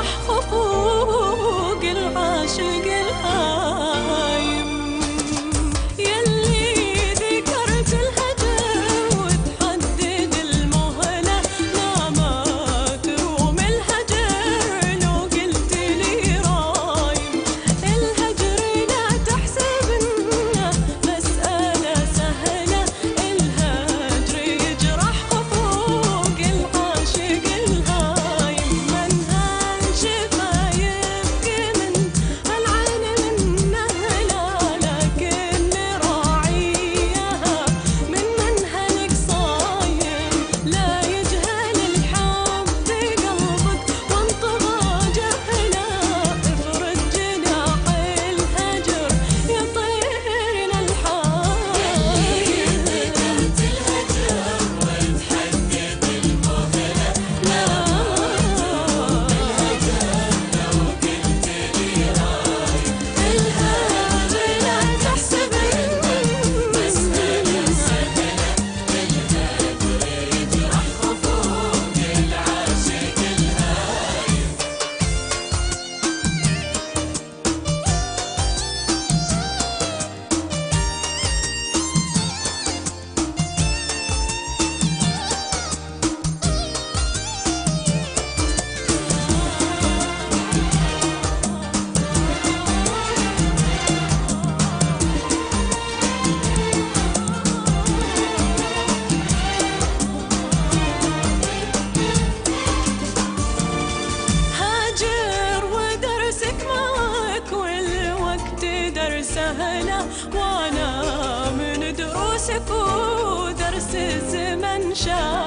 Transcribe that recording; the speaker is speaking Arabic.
يجرح خفوق العاشق الهايم. يلي ذكرت الهجر وتحدد المهلة، لا ما تروم الهجر لو قلت لي رايم. الهجر لا تحسب انه مسألة سهلة، الهجر يجرح خفوق العاشق الهايم. من هالجفا يبكي من هالعين منه لا، لكن راعيها من منهلك صايم. لا يجهل الحب بقلبك وانطغى جهله، افرد جناح الهجر يطير للحايم. ذكرت الهجر وتحدد المهلة، لا الهجر لا تحسب مسألة سهلة، الهجر يجرح خفوق العاشق الهايم. هاجر ودرسك معك والوقت درسهنا، وانا من دروسك ودرس الزمن شاف.